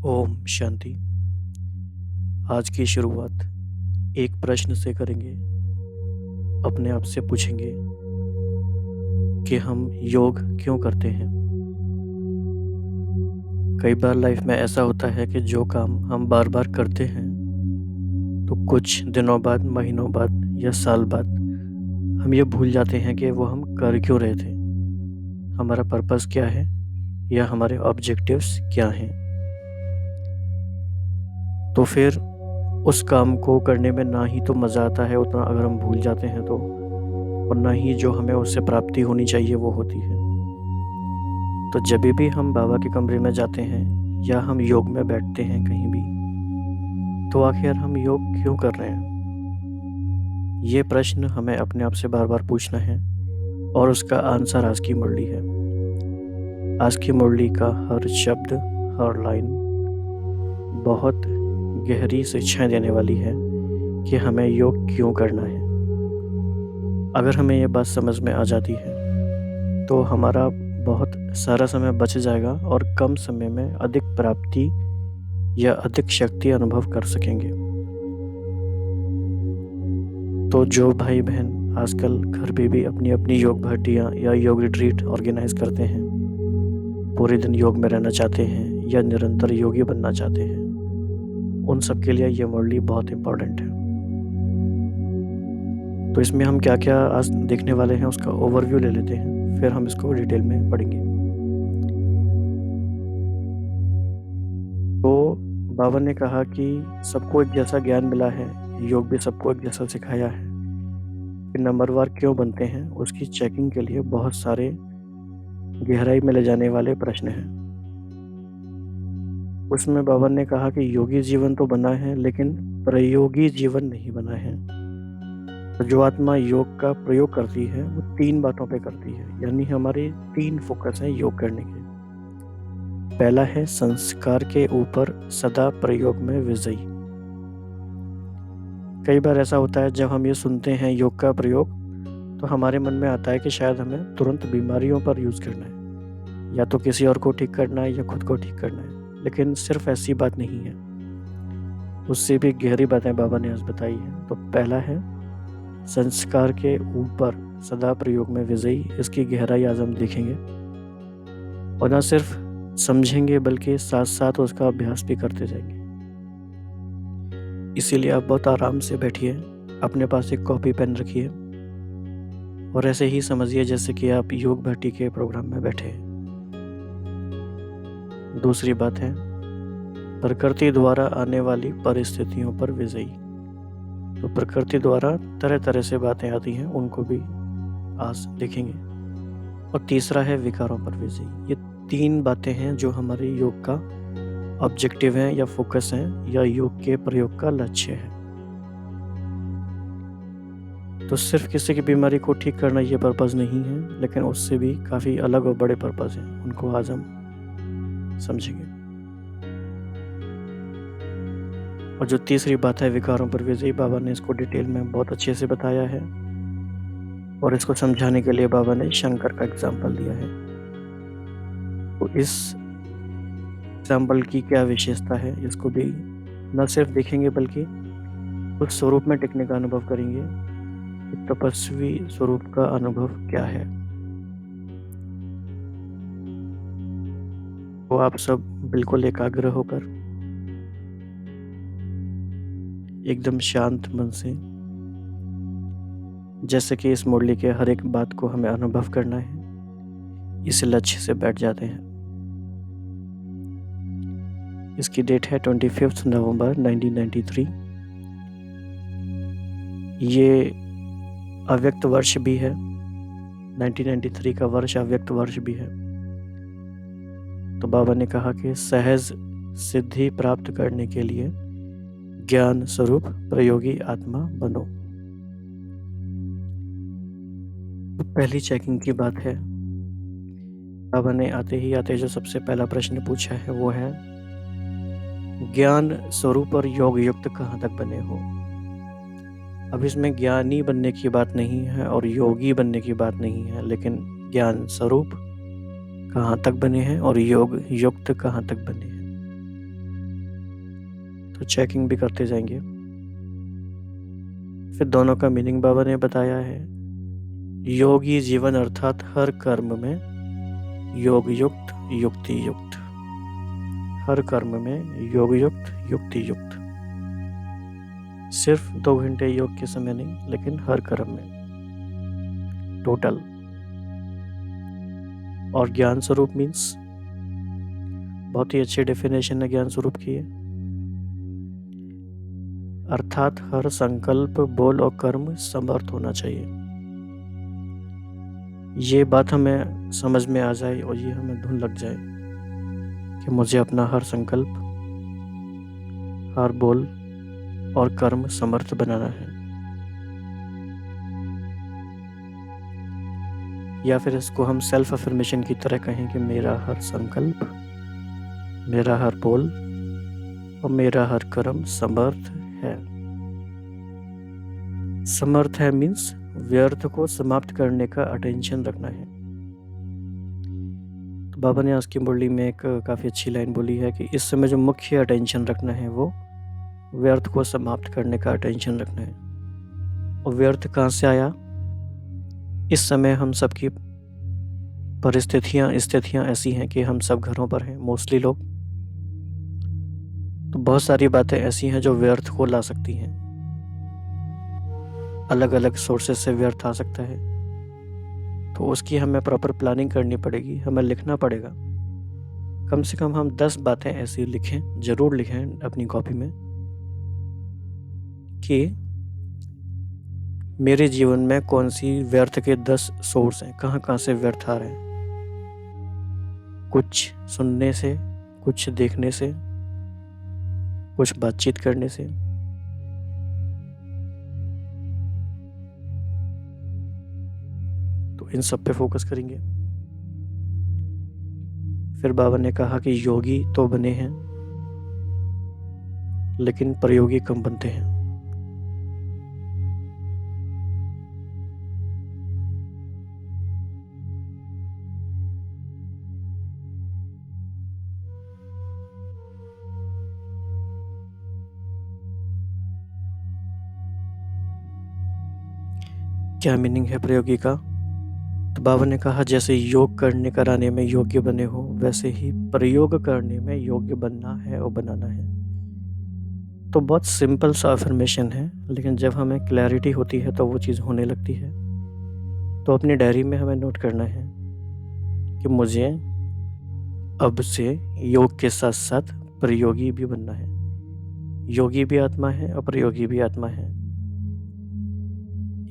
ओम शांति। आज की शुरुआत एक प्रश्न से करेंगे। अपने आप से पूछेंगे कि हम योग क्यों करते हैं। कई बार लाइफ में ऐसा होता है कि जो काम हम बार बार करते हैं तो कुछ दिनों बाद, महीनों बाद या साल बाद हम ये भूल जाते हैं कि वो हम कर क्यों रहे थे, हमारा पर्पस क्या है या हमारे ऑब्जेक्टिव्स क्या हैं। तो फिर उस काम को करने में ना ही तो मज़ा आता है उतना, अगर हम भूल जाते हैं तो, और ना ही जो हमें उससे प्राप्ति होनी चाहिए वो होती है। तो जब भी हम बाबा के कमरे में जाते हैं या हम योग में बैठते हैं कहीं भी, तो आखिर हम योग क्यों कर रहे हैं, ये प्रश्न हमें अपने आप से बार बार पूछना है। और उसका आंसर आज की मुरली है। आज की मुरली का हर शब्द, हर लाइन बहुत गहरी शिक्षाएं देने वाली है कि हमें योग क्यों करना है। अगर हमें ये बात समझ में आ जाती है तो हमारा बहुत सारा समय बच जाएगा और कम समय में अधिक प्राप्ति या अधिक शक्ति अनुभव कर सकेंगे। तो जो भाई बहन आजकल घर पे भी अपनी अपनी योग भट्टियाँ या योग रिट्रीट ऑर्गेनाइज करते हैं, पूरे दिन योग में रहना चाहते हैं या निरंतर योगी बनना चाहते हैं, उन सब के लिए ये मुरली बहुत इम्पोर्टेंट है। तो इसमें हम क्या क्या आज देखने वाले हैं उसका ओवरव्यू ले लेते हैं, फिर हम इसको डिटेल में पढ़ेंगे। तो बाबा ने कहा कि सबको एक जैसा ज्ञान मिला है, योग भी सबको एक जैसा सिखाया है। फिर नंबरवार क्यों बनते हैं उसकी चेकिंग के लिए बहुत सारे गहराई में ले जाने वाले प्रश्न हैं। उसमें बाबा ने कहा कि योगी जीवन तो बना है लेकिन प्रयोगी जीवन नहीं बना है। तो जो आत्मा योग का प्रयोग करती है वो 3 बातों पे करती है, यानी हमारे 3 फोकस हैं योग करने के। पहला है संस्कार के ऊपर सदा प्रयोग में विजयी। कई बार ऐसा होता है जब हम ये सुनते हैं योग का प्रयोग, तो हमारे मन में आता है कि शायद हमें तुरंत बीमारियों पर यूज़ करना है, या तो किसी और को ठीक करना है या खुद को ठीक करना है। लेकिन सिर्फ ऐसी बात नहीं है, उससे भी गहरी बातें बाबा ने आज बताई हैं। तो पहला है संस्कार के ऊपर सदा प्रयोग में विजयी। इसकी गहराई आज हम देखेंगे और न सिर्फ समझेंगे बल्कि साथ साथ उसका अभ्यास भी करते जाएंगे। इसीलिए आप बहुत आराम से बैठिए, अपने पास एक कॉपी पेन रखिए और ऐसे ही समझिए जैसे कि आप योग भट्टी के प्रोग्राम में बैठे हैं। दूसरी बात है प्रकृति द्वारा आने वाली परिस्थितियों पर विजयी। तो प्रकृति द्वारा तरह तरह से बातें आती हैं, उनको भी आज देखेंगे। और तीसरा है विकारों पर विजयी। ये 3 बातें हैं जो हमारे योग का ऑब्जेक्टिव हैं या फोकस हैं या योग के प्रयोग का लक्ष्य है। तो सिर्फ किसी की बीमारी को ठीक करना ये पर्पज़ नहीं है, लेकिन उससे भी काफ़ी अलग और बड़े पर्पज़ हैं, उनको आज हम समझेंगे। और जो तीसरी बात है विकारों पर विजयी, बाबा ने इसको डिटेल में बहुत अच्छे से बताया है और इसको समझाने के लिए बाबा ने शंकर का एग्जाम्पल दिया है। तो इस एग्जाम्पल की क्या विशेषता है इसको भी न सिर्फ देखेंगे बल्कि उस स्वरूप में टिकने का अनुभव करेंगे। तपस्वी स्वरूप का अनुभव क्या है। तो आप सब बिल्कुल एकाग्र होकर एकदम शांत मन से, जैसे कि इस मुरली के हर एक बात को हमें अनुभव करना है, इस लक्ष्य से बैठ जाते हैं। इसकी डेट है 25 नवंबर 1993। ये अव्यक्त वर्ष भी है, 1993 का वर्ष अव्यक्त वर्ष भी है। तो बाबा ने कहा कि सहज सिद्धि प्राप्त करने के लिए ज्ञान स्वरूप प्रयोगी आत्मा बनो। तो पहली चेकिंग की बात है, बाबा ने आते जो सबसे पहला प्रश्न पूछा है वो है ज्ञान स्वरूप और योग युक्त कहाँ तक बने हो। अब इसमें ज्ञानी बनने की बात नहीं है और योगी बनने की बात नहीं है, लेकिन ज्ञान स्वरूप कहाँ तक बने हैं और योग युक्त कहाँ तक बने हैं। तो चेकिंग भी करते जाएंगे। फिर दोनों का मीनिंग बाबा ने बताया है। योगी जीवन अर्थात हर कर्म में योग युक्त युक्ति युक्त, हर कर्म में योग युक्त युक्ति युक्त। सिर्फ 2 घंटे योग के समय नहीं, लेकिन हर कर्म में टोटल। और ज्ञान स्वरूप मीन्स बहुत ही अच्छी डेफिनेशन है ज्ञान स्वरूप की है, अर्थात हर संकल्प बोल और कर्म समर्थ होना चाहिए। ये बात हमें समझ में आ जाए और ये हमें धुन लग जाए कि मुझे अपना हर संकल्प, हर बोल और कर्म समर्थ बनाना है। या फिर इसको हम सेल्फ अफर्मेशन की तरह कहें कि मेरा हर संकल्प, मेरा हर बोल और मेरा हर कर्म समर्थ है। समर्थ है मीन्स व्यर्थ को समाप्त करने का अटेंशन रखना है। तो बाबा ने आज की मुरली में एक काफ़ी अच्छी लाइन बोली है कि इस समय जो मुख्य अटेंशन रखना है वो व्यर्थ को समाप्त करने का अटेंशन रखना है। और व्यर्थ कहाँ से आया? इस समय हम सबकी स्थितियाँ ऐसी हैं कि हम सब घरों पर हैं, मोस्टली लोग। तो बहुत सारी बातें ऐसी हैं जो व्यर्थ को ला सकती हैं, अलग अलग सोर्सेस से व्यर्थ आ सकता है। तो उसकी हमें प्रॉपर प्लानिंग करनी पड़ेगी, हमें लिखना पड़ेगा। कम से कम हम 10 बातें ऐसी लिखें, ज़रूर लिखें अपनी कॉपी में कि मेरे जीवन में कौन सी व्यर्थ के 10 सोर्स हैं, कहाँ कहाँ से व्यर्थ आ रहे हैं। कुछ सुनने से, कुछ देखने से, कुछ बातचीत करने से। तो इन सब पे फोकस करेंगे। फिर बाबा ने कहा कि योगी तो बने हैं लेकिन प्रयोगी कम बनते हैं। क्या मीनिंग है प्रयोगी का? तो बाबा ने कहा जैसे योग करने कराने में योग्य बने हो, वैसे ही प्रयोग करने में योग्य बनना है और बनाना है। तो बहुत सिंपल सा अफर्मेशन है, लेकिन जब हमें क्लैरिटी होती है तो वो चीज़ होने लगती है। तो अपनी डायरी में हमें नोट करना है कि मुझे अब से योग के साथ साथ प्रयोगी भी बनना है। योगी भी आत्मा है और प्रयोगी भी आत्मा है,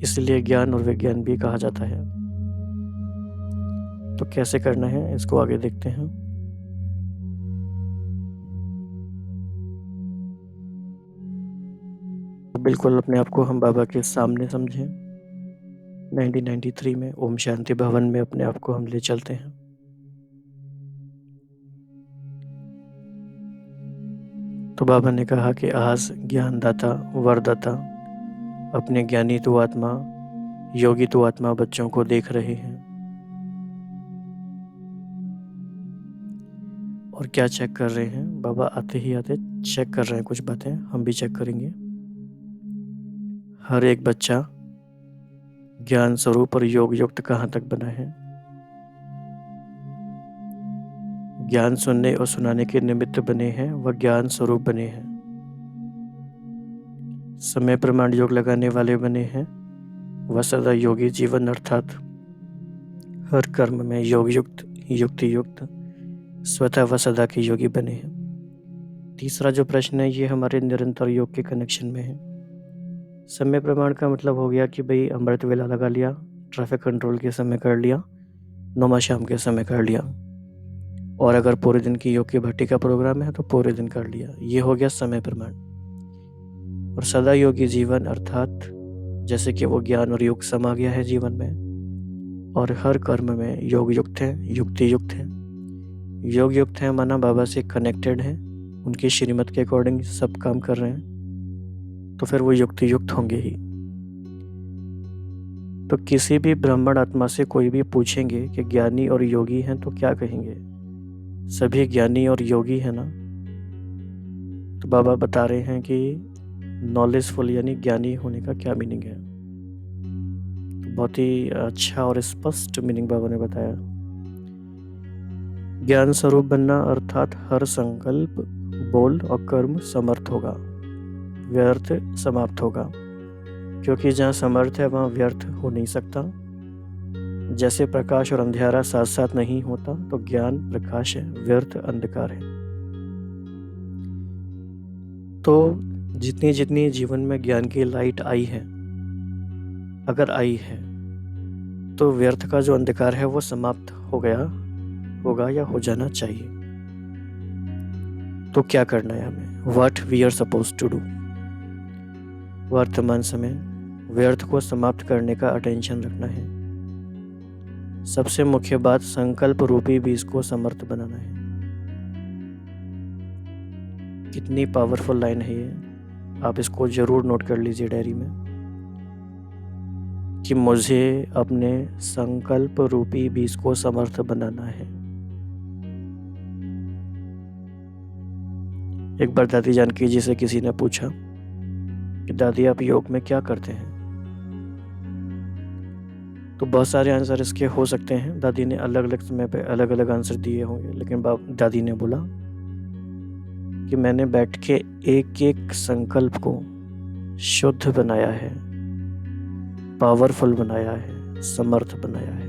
इसलिए ज्ञान और विज्ञान भी कहा जाता है। तो कैसे करना है इसको आगे देखते हैं। बिल्कुल अपने आप को हम बाबा के सामने समझें। 1993 में ओम शांति भवन में अपने आप को हम ले चलते हैं। तो बाबा ने कहा कि आज ज्ञानदाता वरदाता अपने ज्ञानी तो आत्मा, योगी तो आत्मा बच्चों को देख रहे हैं। और क्या चेक कर रहे हैं? बाबा आते ही आते चेक कर रहे हैं कुछ बातें, हम भी चेक करेंगे। हर एक बच्चा ज्ञान स्वरूप और योग युक्त कहाँ तक बना है। ज्ञान सुनने और सुनाने के निमित्त बने हैं, वह ज्ञान स्वरूप बने हैं। समय प्रमाण योग लगाने वाले बने हैं, वह सदा योगी जीवन अर्थात हर कर्म में योग युक्त युक्ति युक्त स्वतः व सदा के योगी बने हैं। तीसरा जो प्रश्न है ये हमारे निरंतर योग के कनेक्शन में है। समय प्रमाण का मतलब हो गया कि भाई अमृत वेला लगा लिया, ट्रैफिक कंट्रोल के समय कर लिया, नुमा शाम के समय कर लिया, और अगर पूरे दिन की योग की भट्टी का प्रोग्राम है तो पूरे दिन कर लिया। ये हो गया समय प्रमाण। और सदा योगी जीवन अर्थात जैसे कि वो ज्ञान और योग समा गया है जीवन में, और हर कर्म में योग युक्त है, युक्ति युक्त है। योग युक्त है माना बाबा से कनेक्टेड है, उनकी श्रीमत के अकॉर्डिंग सब काम कर रहे हैं, तो फिर वो युक्ति युक्त होंगे ही। तो किसी भी ब्राह्मण आत्मा से कोई भी पूछेंगे कि ज्ञानी और योगी हैं तो क्या कहेंगे? सभी ज्ञानी और योगी है ना। तो बाबा बता रहे हैं कि नॉलेजफुल यानी ज्ञानी होने का क्या मीनिंग है। तो बहुत ही अच्छा और स्पष्ट मीनिंग बाबा ने बताया। ज्ञान स्वरूप बनना अर्थात हर संकल्प, बोल और कर्म समर्थ होगा, व्यर्थ समाप्त होगा, क्योंकि जहाँ समर्थ है वहाँ व्यर्थ हो नहीं सकता। जैसे प्रकाश और अंधेरा साथ साथ नहीं होता, तो ज्ञान प्रकाश है, व्यर्थ अंधकार है। तो जितनी जितनी जीवन में ज्ञान की लाइट आई है, अगर आई है, तो व्यर्थ का जो अंधकार है वो समाप्त हो गया होगा या हो जाना चाहिए। तो क्या करना है हमें? What we are suppose to do. वर्तमान समय व्यर्थ को समाप्त करने का अटेंशन रखना है। सबसे मुख्य बात संकल्प रूपी बीज को समर्थ बनाना है। कितनी पावरफुल लाइन है ये, आप इसको जरूर नोट कर लीजिए डायरी में कि मुझे अपने संकल्प रूपी बीज को समर्थ बनाना है। एक बार दादी जानकी जी से किसी ने पूछा कि दादी आप योग में क्या करते हैं? तो बहुत सारे आंसर इसके हो सकते हैं। दादी ने अलग अलग समय पे अलग अलग आंसर दिए होंगे, लेकिन दादी ने बोला कि मैंने बैठ के एक एक संकल्प को शुद्ध बनाया है, पावरफुल बनाया है, समर्थ बनाया है।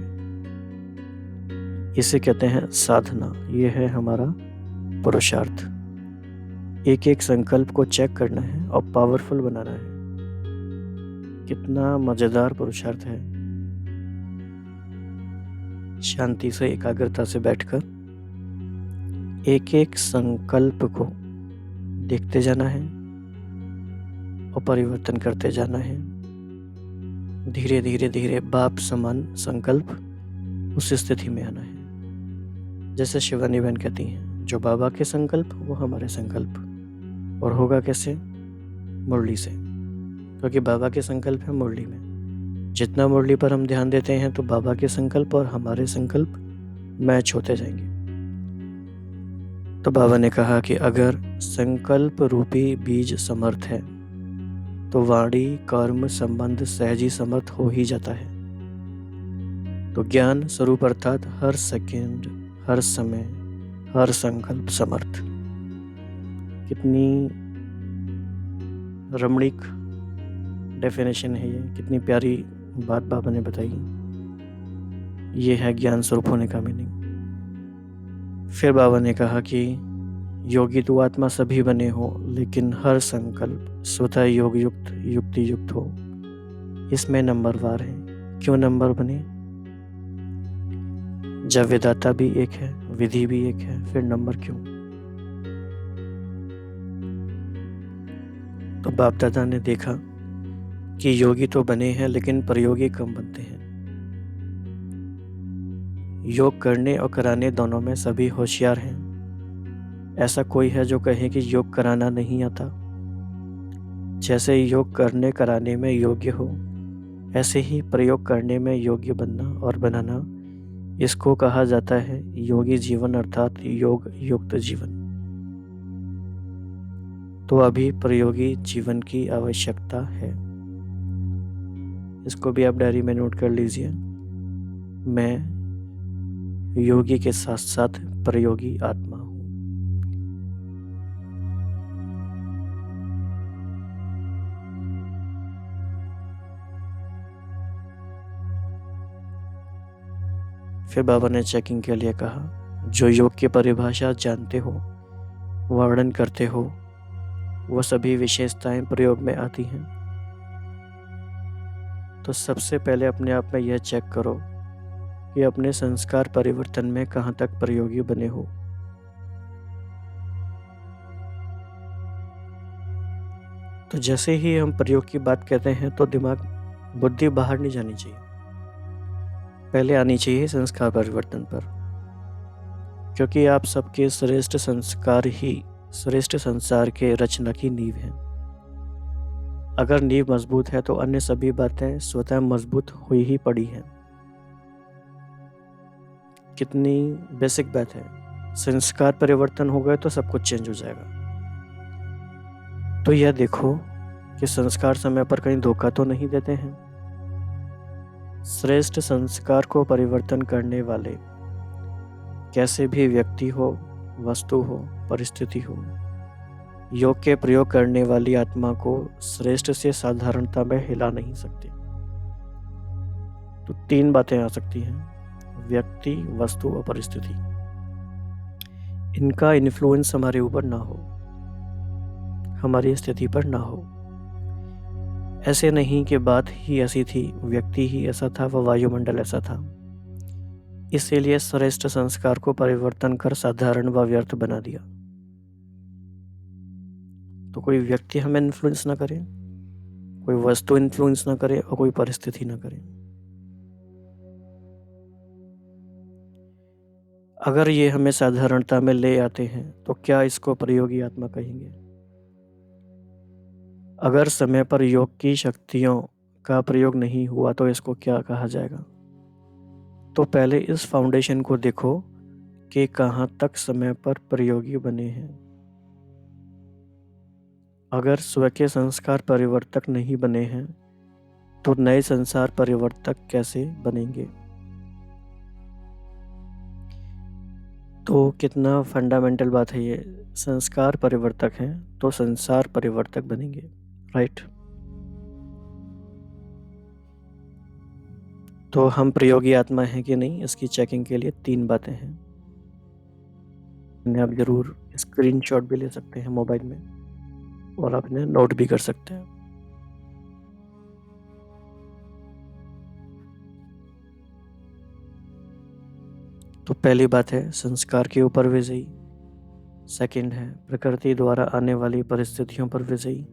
इसे कहते हैं साधना। ये है हमारा पुरुषार्थ। एक एक संकल्प को चेक करना है और पावरफुल बनाना है। कितना मजेदार पुरुषार्थ है। शांति से, एकाग्रता से बैठकर एक एक संकल्प को देखते जाना है और परिवर्तन करते जाना है। धीरे धीरे धीरे बाप समान संकल्प उस स्थिति में आना है। जैसे शिवानी बहन कहती हैं, जो बाबा के संकल्प वो हमारे संकल्प। और होगा कैसे? मुरली से, क्योंकि बाबा के संकल्प है मुरली में। जितना मुरली पर हम ध्यान देते हैं तो बाबा के संकल्प और हमारे संकल्प मैच होते जाएंगे। तो बाबा ने कहा कि अगर संकल्प रूपी बीज समर्थ है तो वाणी कर्म संबंध सहजी समर्थ हो ही जाता है। तो ज्ञान स्वरूप अर्थात हर सेकंड, हर समय, हर संकल्प समर्थ। कितनी रमणीक डेफिनेशन है ये, कितनी प्यारी बात बाबा ने बताई। ये है ज्ञान स्वरूप होने का मीनिंग। फिर बाबा ने कहा कि योगी तो आत्मा सभी बने हो, लेकिन हर संकल्प स्वतः योग युक्त युक्ति युक्त हो। इसमें नंबरवार है। क्यों नंबर बने? जब विधाता भी एक है, विधि भी एक है, फिर नंबर क्यों? तो बाप दादा ने देखा कि योगी तो बने हैं लेकिन प्रयोगी कम बनते हैं। योग करने और कराने दोनों में सभी होशियार हैं। ऐसा कोई है जो कहे कि योग कराना नहीं आता? जैसे योग करने कराने में योग्य हो, ऐसे ही प्रयोग करने में योग्य बनना और बनाना, इसको कहा जाता है योगी जीवन अर्थात योग युक्त जीवन। तो अभी प्रयोगी जीवन की आवश्यकता है। इसको भी आप डायरी में नोट कर लीजिए। मैं योगी के साथ साथ प्रयोगी आत्मा हूँ। फिर बाबा ने चेकिंग के लिए कहा, जो योग की परिभाषा जानते हो, वर्णन करते हो, वो सभी विशेषताएं प्रयोग में आती हैं। तो सबसे पहले अपने आप में यह चेक करो कि अपने संस्कार परिवर्तन में कहाँ तक प्रयोगी बने हो। तो जैसे ही हम प्रयोग की बात कहते हैं तो दिमाग, बुद्धि बाहर नहीं जानी चाहिए, पहले आनी चाहिए संस्कार परिवर्तन पर। क्योंकि आप सबके श्रेष्ठ संस्कार ही श्रेष्ठ संसार के रचना की नींव है। अगर नींव मजबूत है तो अन्य सभी बातें स्वतः मजबूत हुई ही पड़ी हैं। कितनी बेसिक बात है। संस्कार परिवर्तन हो गए तो सब कुछ चेंज हो जाएगा। तो यह देखो कि संस्कार समय पर कहीं धोखा तो नहीं देते हैं। श्रेष्ठ संस्कार को परिवर्तन करने वाले कैसे भी व्यक्ति हो, वस्तु हो, परिस्थिति हो, योग के प्रयोग करने वाली आत्मा को श्रेष्ठ से साधारणता में हिला नहीं सकते। तो 3 बातें आ सकती हैं: व्यक्ति, वस्तु और परिस्थिति। इनका इन्फ्लुएंस हमारे ऊपर ना हो, हमारी स्थिति पर ना हो। ऐसे नहीं कि बात ही ऐसी थी, व्यक्ति ही ऐसा था, वह वायुमंडल ऐसा था। इसीलिए श्रेष्ठ संस्कार को परिवर्तन कर साधारण व व्यर्थ बना दिया। तो कोई व्यक्ति हमें इन्फ्लुएंस ना करे, कोई वस्तु इन्फ्लुएंस ना करे और कोई परिस्थिति ना करे। अगर ये हमें साधारणता में ले आते हैं तो क्या इसको प्रयोगी आत्मा कहेंगे? अगर समय पर योग की शक्तियों का प्रयोग नहीं हुआ तो इसको क्या कहा जाएगा? तो पहले इस फाउंडेशन को देखो कि कहाँ तक समय पर प्रयोगी बने हैं। अगर स्व के संस्कार परिवर्तक नहीं बने हैं तो नए संसार परिवर्तक कैसे बनेंगे? तो कितना फंडामेंटल बात है ये। संस्कार परिवर्तक हैं तो संसार परिवर्तक बनेंगे, राइट? तो हम प्रयोगी आत्मा हैं कि नहीं, इसकी चेकिंग के लिए 3 बातें हैं। आप जरूर स्क्रीनशॉट भी ले सकते हैं मोबाइल में और आप इन्हें नोट भी कर सकते हैं। तो पहली बात है संस्कार के ऊपर विजयी। सेकंड है प्रकृति द्वारा आने वाली परिस्थितियों पर विजयी।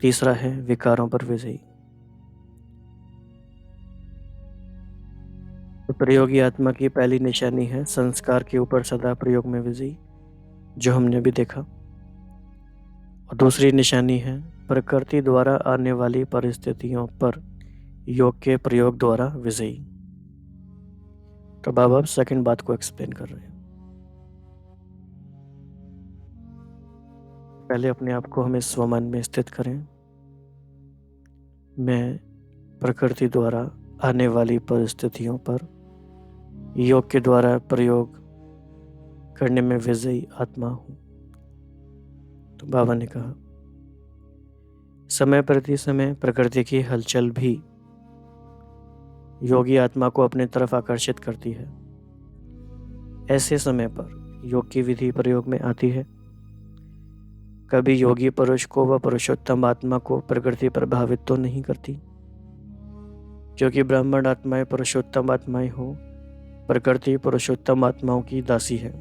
तीसरा है विकारों पर विजयी। तो प्रयोगी आत्मा की पहली निशानी है संस्कार के ऊपर सदा प्रयोग में विजयी, जो हमने भी देखा। और दूसरी निशानी है प्रकृति द्वारा आने वाली परिस्थितियों पर योग के प्रयोग द्वारा विजयी। तो बाबा अब सेकंड बात को एक्सप्लेन कर रहे हैं। पहले अपने आप को हमें स्वमान में स्थित करें। मैं प्रकृति द्वारा आने वाली परिस्थितियों पर योग के द्वारा प्रयोग करने में विजयी आत्मा हूँ। तो बाबा ने कहा समय प्रति समय प्रकृति की हलचल भी योगी आत्मा को अपने तरफ आकर्षित करती है। ऐसे समय पर योग की विधि प्रयोग में आती है। कभी योगी पुरुष को व पुरुषोत्तम आत्मा को प्रकृति प्रभावित तो नहीं करती, क्योंकि ब्राह्मण आत्माएं पुरुषोत्तम आत्माएं हो, प्रकृति पुरुषोत्तम आत्माओं की दासी है।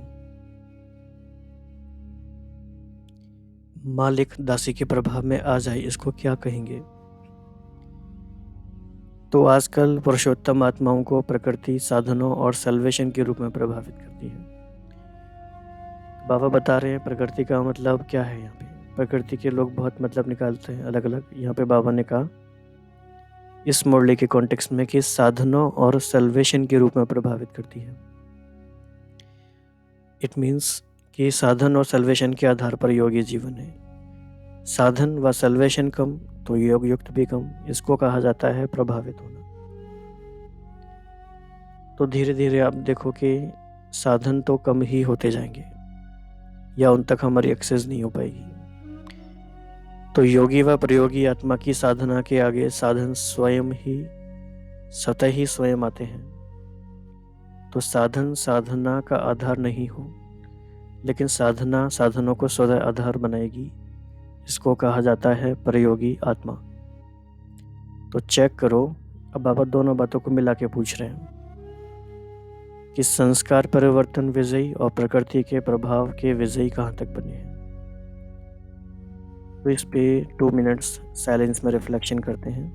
मालिक दासी के प्रभाव में आ जाए, इसको क्या कहेंगे? तो आजकल पुरुषोत्तम आत्माओं को प्रकृति साधनों और सल्वेशन के रूप में प्रभावित करती है। बाबा बता रहे हैं प्रकृति का मतलब क्या है। यहाँ पे प्रकृति के लोग बहुत मतलब निकालते हैं अलग अलग। यहाँ पे बाबा ने कहा इस मुरली के कॉन्टेक्स्ट में कि साधनों और सल्वेशन के रूप में प्रभावित करती है। इट मीन्स कि साधन और सल्वेशन के आधार पर योगी जीवन है। साधन व सल्वेशन कम तो योग युक्त भी कम, इसको कहा जाता है प्रभावित होना। तो धीरे धीरे आप देखो कि साधन तो कम ही होते जाएंगे या उन तक हमारी एक्सेस नहीं हो पाएगी। तो योगी व प्रयोगी आत्मा की साधना के आगे साधन स्वयं ही स्वतः ही स्वयं आते हैं। तो साधन साधना का आधार नहीं हो, लेकिन साधना साधनों को स्वतः आधार बनाएगी। इसको कहा जाता है प्रयोगी आत्मा। तो चेक करो, अब बाबा दोनों बातों को मिला के पूछ रहे हैं कि संस्कार परिवर्तन विजयी और प्रकृति के प्रभाव के विजयी कहाँ तक बने हैं। तो इस पे 2 मिनट्स साइलेंस में रिफ्लेक्शन करते हैं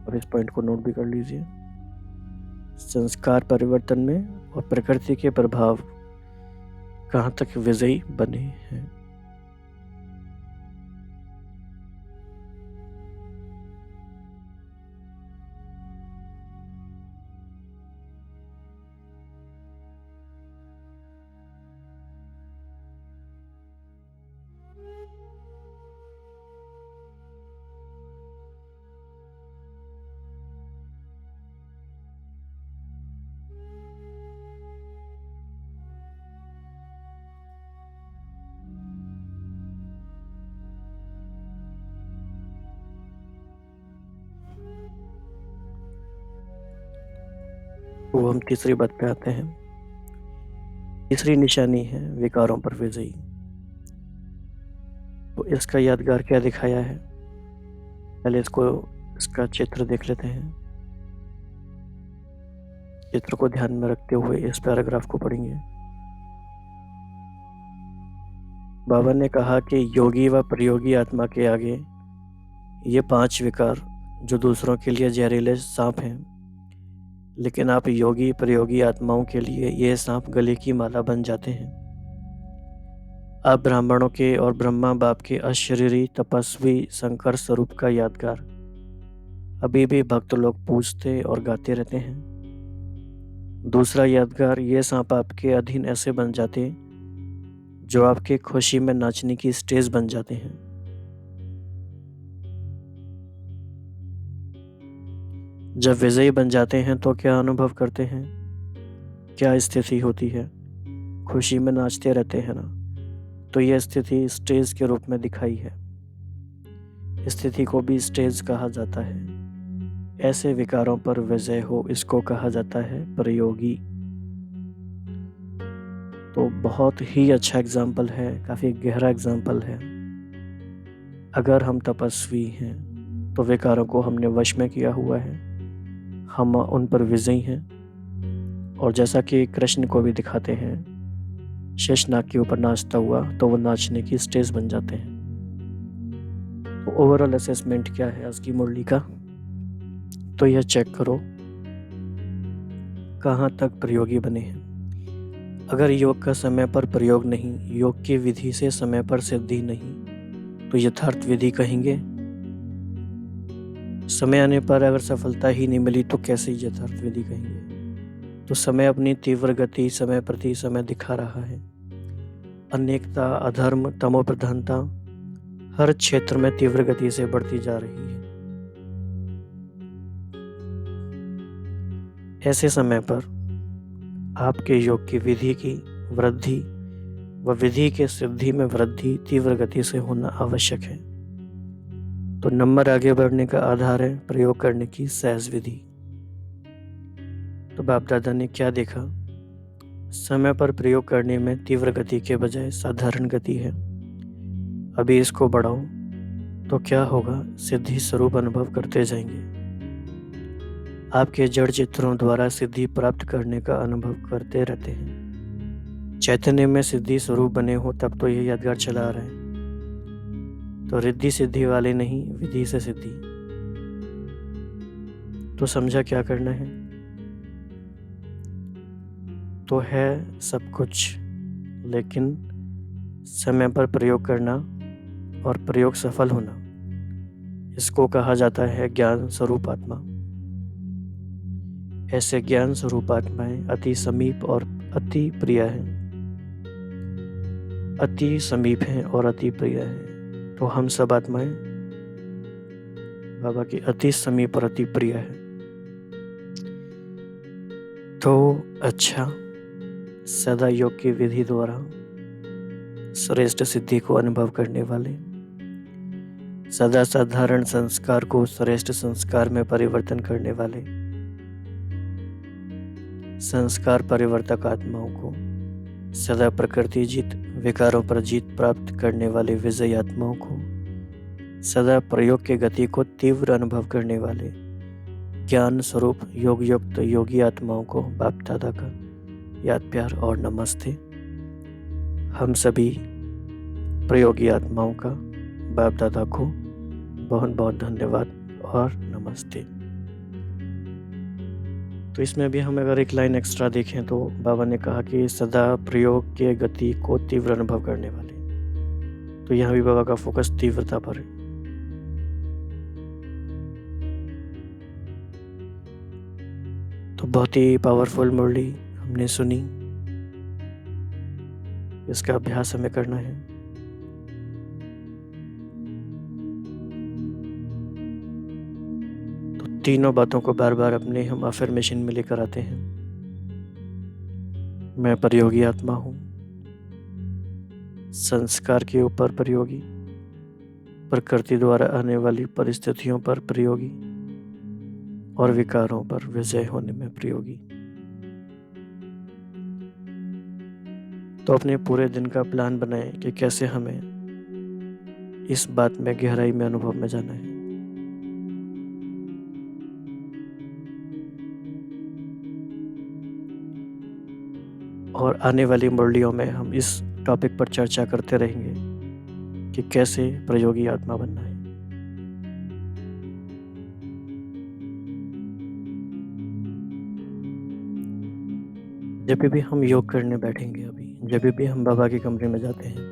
और इस पॉइंट को नोट भी कर लीजिए। संस्कार परिवर्तन में और प्रकृति के प्रभाव कहाँ तक विजयी बने हैं। तो हम तीसरी बात पे आते हैं। तीसरी निशानी है विकारों पर विजयी। तो इसका यादगार क्या दिखाया है, पहले इसका चित्र देख लेते हैं। चित्र को ध्यान में रखते हुए इस पैराग्राफ को पढ़ेंगे। बाबा ने कहा कि योगी व प्रयोगी आत्मा के आगे ये 5 विकार जो दूसरों के लिए जहरीले सांप हैं, लेकिन आप योगी प्रयोगी आत्माओं के लिए ये सांप गले की माला बन जाते हैं। आप ब्राह्मणों के और ब्रह्मा बाप के अशरीरी तपस्वी शंकर स्वरूप का यादगार अभी भी भक्त लोग पूजते और गाते रहते हैं। दूसरा यादगार, ये सांप आपके अधीन ऐसे बन जाते जो आपके खुशी में नाचने की स्टेज बन जाते हैं। जब विजयी बन जाते हैं तो क्या अनुभव करते हैं, क्या स्थिति होती है? खुशी में नाचते रहते हैं ना, तो यह स्थिति स्टेज के रूप में दिखाई है। स्थिति को भी स्टेज कहा जाता है। ऐसे विकारों पर विजय हो, इसको कहा जाता है प्रयोगी। तो बहुत ही अच्छा एग्जाम्पल है, काफ़ी गहरा एग्जाम्पल है। अगर हम तपस्वी हैं तो विकारों को हमने वश में किया हुआ है, हम उन पर विजयी हैं। और जैसा कि कृष्ण को भी दिखाते हैं शेषनाग के ऊपर नाचता हुआ, तो वो नाचने की स्टेज बन जाते हैं। तो ओवरऑल असेसमेंट क्या है आज की मुरली का, तो यह चेक करो कहाँ तक प्रयोगी बने हैं। अगर योग का समय पर प्रयोग नहीं, योग की विधि से समय पर सिद्धि नहीं, तो यथार्थ विधि कहेंगे। समय आने पर अगर सफलता ही नहीं मिली तो कैसे यथार्थ विधि कहेंगे। तो समय अपनी तीव्र गति समय प्रति समय दिखा रहा है। अनेकता, अधर्म, तमोप्रधानता हर क्षेत्र में तीव्र गति से बढ़ती जा रही है। ऐसे समय पर आपके योग की विधि की वृद्धि व विधि के सिद्धि में वृद्धि तीव्र गति से होना आवश्यक है। तो नंबर आगे बढ़ने का आधार है प्रयोग करने की सहज विधि। तो बाप दादा ने क्या देखा, समय पर प्रयोग करने में तीव्र गति के बजाय साधारण गति है। अभी इसको बढ़ाओ तो क्या होगा, सिद्धि स्वरूप अनुभव करते जाएंगे। आपके जड़ चित्रों द्वारा सिद्धि प्राप्त करने का अनुभव करते रहते हैं। चैतन्य में सिद्धि स्वरूप बने हो तब तो ये यादगार चला आ रहा है। तो रिद्धि सिद्धि वाले नहीं, विधि से सिद्धि। तो समझा क्या करना है, तो है सब कुछ, लेकिन समय पर प्रयोग करना और प्रयोग सफल होना, इसको कहा जाता है ज्ञान स्वरूप आत्मा। ऐसे ज्ञान स्वरूप आत्माएं अति समीप और अति प्रिय हैं, अति समीप हैं और अति प्रिय हैं। तो हम सब आत्माएं बाबा की अति समीप और अति प्रिय है। तो अच्छा, सदा योग की विधि द्वारा श्रेष्ठ सिद्धि को अनुभव करने वाले, सदा साधारण संस्कार को श्रेष्ठ संस्कार में परिवर्तन करने वाले, संस्कार परिवर्तक आत्माओं को सदा प्रकृति जीत विकारों पर जीत प्राप्त करने वाले विजयी आत्माओं को, सदा प्रयोग के गति को तीव्र अनुभव करने वाले ज्ञान स्वरूप योग युक्त योगी आत्माओं को बाप दादा का याद प्यार और नमस्ते। हम सभी प्रयोगी आत्माओं का बाप दादा को बहुत बहुत धन्यवाद और नमस्ते। तो इसमें भी हम अगर एक लाइन एक्स्ट्रा देखें तो बाबा ने कहा कि सदा प्रयोग के गति को तीव्र अनुभव करने वाले, तो यहाँ भी बाबा का फोकस तीव्रता पर है। तो बहुत ही पावरफुल मुरली हमने सुनी, इसका अभ्यास हमें करना है। तो तीनों बातों को बार बार अपने हम अफर्मेशन में लेकर आते हैं। मैं प्रयोगी आत्मा हूँ, संस्कार के ऊपर प्रयोगी, प्रकृति द्वारा आने वाली परिस्थितियों पर प्रयोगी और विकारों पर विजय होने में प्रयोगी। तो अपने पूरे दिन का प्लान बनाएं कि कैसे हमें इस बात में गहराई में अनुभव में जाना है। और आने वाली मुरलियों में हम इस टॉपिक पर चर्चा करते रहेंगे कि कैसे प्रयोगी आत्मा बनना है। जब भी हम योग करने बैठेंगे, जब भी हम बाबा के कमरे में जाते हैं,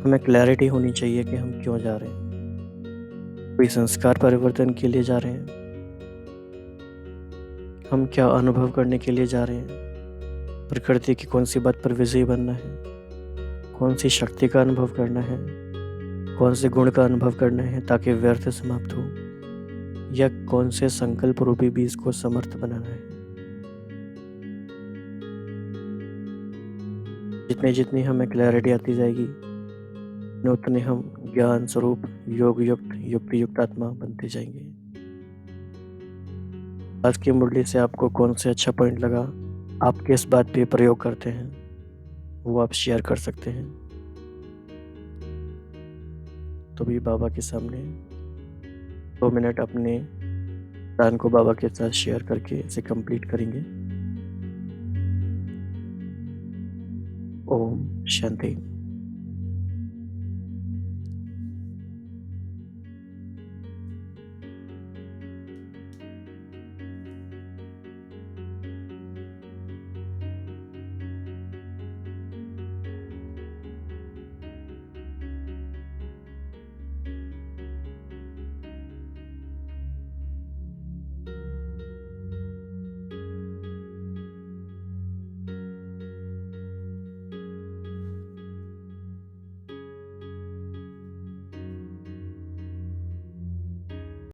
हमें क्लैरिटी होनी चाहिए कि हम क्यों जा रहे हैं। कोई संस्कार परिवर्तन के लिए जा रहे हैं, हम क्या अनुभव करने के लिए जा रहे हैं, प्रकृति की कौन सी बात पर विजयी बनना है, कौन सी शक्ति का अनुभव करना है, कौन से गुण का अनुभव करना है ताकि व्यर्थ समाप्त हो, या कौन से संकल्प रूपी बीज को समर्थ बनाना है। जितनी जितनी हमें क्लैरिटी आती जाएगी, उतने हम ज्ञान स्वरूप योग युक्त युक्ति युक्त आत्मा बनते जाएंगे। आज की मुरली से आपको कौन से अच्छा पॉइंट लगा, आप किस बात पे प्रयोग करते हैं, वो आप शेयर कर सकते हैं। तो भी बाबा के सामने 2 मिनट अपने प्लान को बाबा के साथ शेयर करके इसे कंप्लीट करेंगे। ओम शांति।